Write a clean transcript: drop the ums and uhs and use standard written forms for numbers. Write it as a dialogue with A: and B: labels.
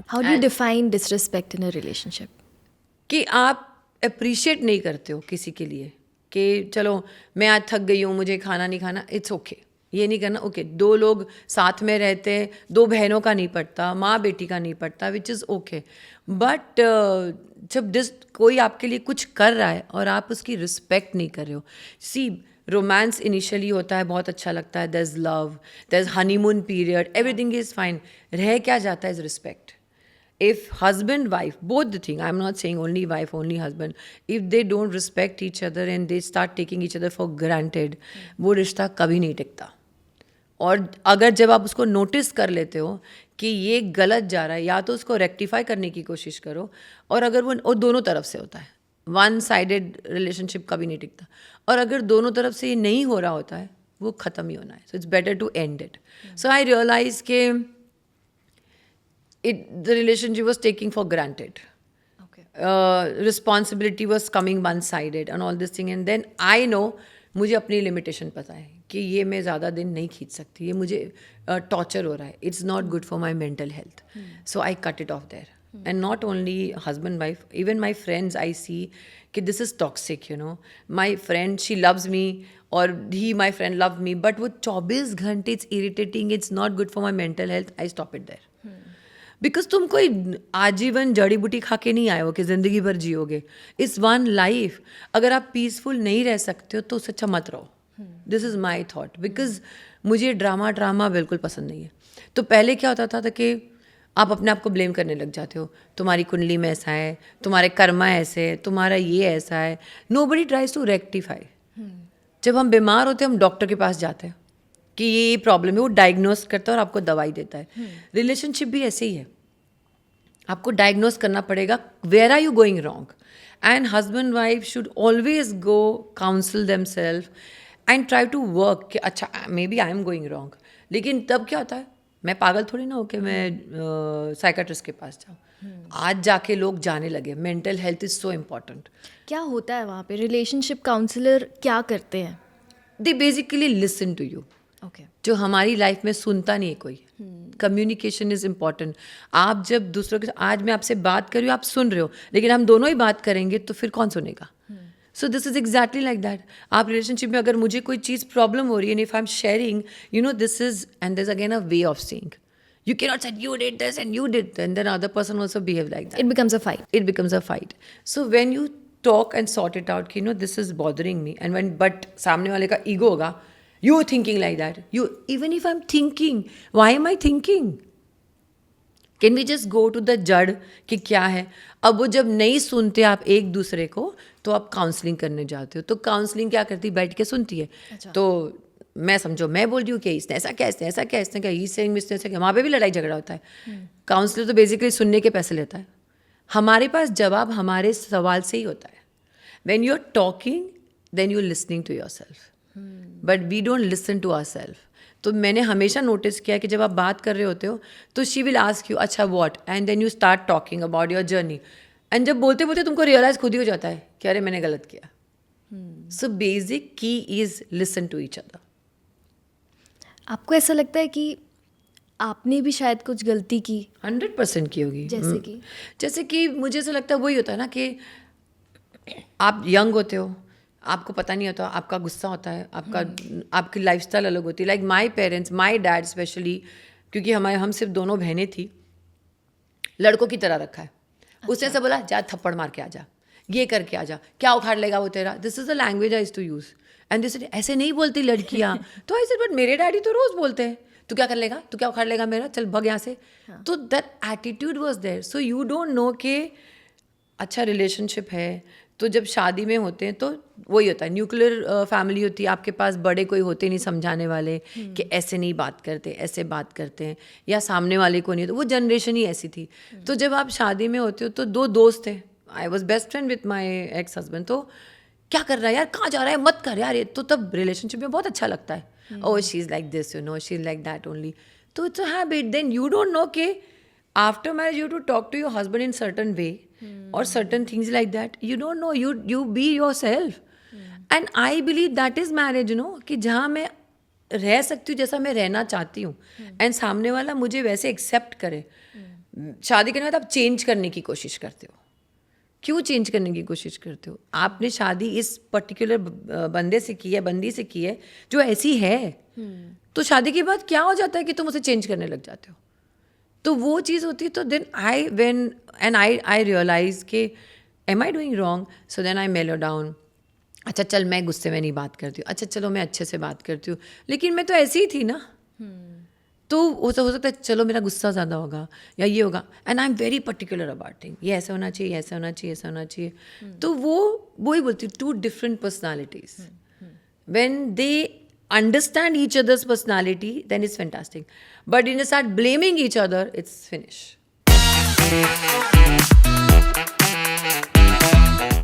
A: How do you define disrespect in a relationship?
B: कि आप appreciate नहीं करते हो किसी के लिए कि चलो मैं आज थक गई हूँ, मुझे खाना नहीं खाना, इट्स ओके ये नहीं करना। ओके, दो लोग साथ में रहते हैं, दो बहनों का नहीं पड़ता, माँ बेटी का नहीं पड़ता, विच इज़ ओके। बट जब कोई आपके लिए कुछ कर रहा है और आप उसकी रिस्पेक्ट नहीं कर रहे हो, सी रोमांस इनिशियली होता है, बहुत अच्छा लगता है, there is love, there is honeymoon period, everything is fine, रह क्या जाता है is respect. If husband wife, both the thing, I'm not saying only wife only husband, if they don't respect each other and they start taking each other for granted, वो रिश्ता कभी नहीं टिकता। और अगर जब आप उसको नोटिस कर लेते हो कि ये गलत जा रहा है, या तो उसको रेक्टिफाई करने की कोशिश करो, और अगर वो दोनों तरफ से होता है, वन साइडेड रिलेशनशिप कभी नहीं टिकता, और अगर दोनों तरफ से ये नहीं हो रहा होता है, वो ख़त्म ही होना है। So it's better to end it. So I realise के the relationship was taking for granted.
A: Okay.
B: Responsibility was coming one-sided and all this thing. And then I know, मुझे अपनी लिमिटेशन पता है कि ये मैं ज़्यादा दिन नहीं खींच सकती, ये मुझे टॉर्चर हो रहा है, it's not good for my mental health, so I cut it off there. And not only husband wife, even my friends I see कि this is toxic, you know. My friend she loves me और he my friend love me, but वो 24 घंटे it's irritating, it's not good for my mental health, I stop it there. Because तुम कोई आजीवन जड़ी बूटी खा के नहीं आए हो कि ज़िंदगी भर जियोगे। इस वन लाइफ, अगर आप पीसफुल नहीं रह सकते हो तो उससे अच्छा मत रहो। This is my thought, because मुझे ड्रामा बिल्कुल पसंद नहीं है। तो पहले क्या होता था कि आप अपने आप को ब्लेम करने लग जाते हो, तुम्हारी कुंडली में ऐसा है, तुम्हारे कर्मा ऐसे है, तुम्हारा ये ऐसा है। Nobody tries to rectify. जब हम बीमार होते हैं हम डॉक्टर के पास जाते हैं कि ये प्रॉब्लम है, वो डायग्नोस करता है और आपको दवाई देता है। रिलेशनशिप भी ऐसे ही है, आपको डायग्नोस करना पड़ेगा where are you going wrong, and husband wife should always go council themselves and try to work कि अच्छा may be I am going wrong. लेकिन तब क्या होता है, मैं पागल थोड़ी ना हो कि मैं साइकाट्रिस्ट के पास जाऊँ। आज जाके लोग जाने लगे, mental health is so important.
A: क्या होता है वहाँ पे? रिलेशनशिप काउंसलर क्या करते हैं?
B: They basically listen to you.
A: Okay.
B: जो हमारी लाइफ में सुनता नहीं है कोई। Communication is important. आप जब दूसरों के, आज मैं आपसे बात कर रही हूँ, आप सुन रहे हो, लेकिन हम दोनों ही बात करेंगे तो फिर कौन सुनेगा? So this is exactly like that. आप रिलेशनशिप में अगर मुझे कोई चीज़ प्रॉब्लम हो रही है, if I am sharing, you know this is, and this again a way of saying, you cannot say you did this and you did that, and then other person also behave like that.
A: It becomes a fight.
B: It becomes a fight. So when you talk and sort it out, you know this is bothering me, and when but सामने वाले का ego होगा, you thinking like that, you, even if I'm thinking, why am I thinking? Can we just go to the जड़ कि क्या है? अब वो जब नहीं सुनते आप एक दूसरे को, तो आप काउंसलिंग करने जाते हो। तो काउंसलिंग क्या करती है, बैठ के सुनती है। तो मैं समझो मैं बोल रही हूँ कि इसने ऐसा क्या, इसने ऐसा क्या, इसने क्या, इसने ऐसा क्या, वहाँ पे भी लड़ाई झगड़ा होता है। काउंसलर तो बेसिकली सुनने के पैसे लेता है। हमारे पास जवाब हमारे सवाल से ही होता है। When you are talking then you are listening to your self, but we don't listen to our self. तो मैंने हमेशा नोटिस किया कि जब आप बात कर रहे होते हो तो शी विल आस्क यू अच्छा what, and then you start talking about your journey, and जब बोलते बोलते तुमको रियलाइज खुद ही हो जाता है कि अरे मैंने गलत किया। So basic key is listen to each other.
A: आपको ऐसा लगता है कि आपने भी शायद कुछ गलती की?
B: 100% की होगी।
A: जैसे
B: कि मुझे ऐसा लगता है वही होता है ना कि आप यंग होते हो, आपको पता नहीं होता, आपका गुस्सा होता है, आपकी लाइफस्टाइल अलग होती है। Like my parents, my dad specially, क्योंकि हम सिर्फ दोनों बहनें थी, लड़कों की तरह रखा है। उसने ऐसा बोला जा थप्पड़ मार के आ जा, ये करके आ जा, क्या उखाड़ लेगा वो तेरा। This is the language I used to use, and this ऐसे नहीं बोलती लड़कियाँ। तो आई सेड बट मेरे डैडी तो रोज बोलते हैं, तू क्या कर लेगा, तू क्या उखाड़ लेगा मेरा, चल भग यहाँ से। तो that attitude was there. So you don't know कि अच्छा रिलेशनशिप है। तो जब शादी में होते हैं तो वही होता है, न्यूक्लियर फैमिली होती है, आपके पास बड़े कोई होते नहीं समझाने वाले कि ऐसे नहीं बात करते, ऐसे बात करते हैं, या सामने वाले को नहीं। तो वो जनरेशन ही ऐसी थी। तो जब आप शादी में होते हो तो दो दोस्त थे, I was best friend with my ex husband. तो क्या कर रहा है यार, कहाँ जा रहा है, मत कर यार ये। तो तब रिलेशनशिप में बहुत अच्छा लगता है, oh she is like this, you know, she is like that only. तो it's a habit. Then you don't know कि after marriage you to talk to your husband in certain way or certain things like that. You don't know, you be yourself. And I believe that is marriage, you know, कि जहाँ मैं रह सकती हूँ जैसा मैं रहना चाहती हूँ, एंड सामने वाला मुझे वैसे एक्सेप्ट करे। शादी करने के बाद आप चेंज करने की कोशिश करते हो। क्यों चेंज करने की कोशिश करते हो? आपने शादी इस पर्टिकुलर बंदे से की है, बंदी से की है जो ऐसी है, तो शादी के बाद क्या हो जाता है कि तुम उसे चेंज करने लग जाते हो? तो वो चीज़ होती है। तो देन आई रियलाइज के am I doing wrong, so then I mellow down. अच्छा चल, मैं गुस्से में नहीं बात करती हूँ, अच्छा चलो मैं अच्छे से बात करती हूँ, लेकिन मैं तो ऐसी ही थी ना। तो हो सकता है चलो मेरा गुस्सा ज़्यादा होगा या ये होगा, and I am very particular about thing, ये ऐसा होना चाहिए, ऐसा होना चाहिए, ऐसा होना चाहिए। तो वही बोलती हूँ, 2 different personalities, when they understand each other's personality, then it's fantastic. But when you start blaming each other, it's finish.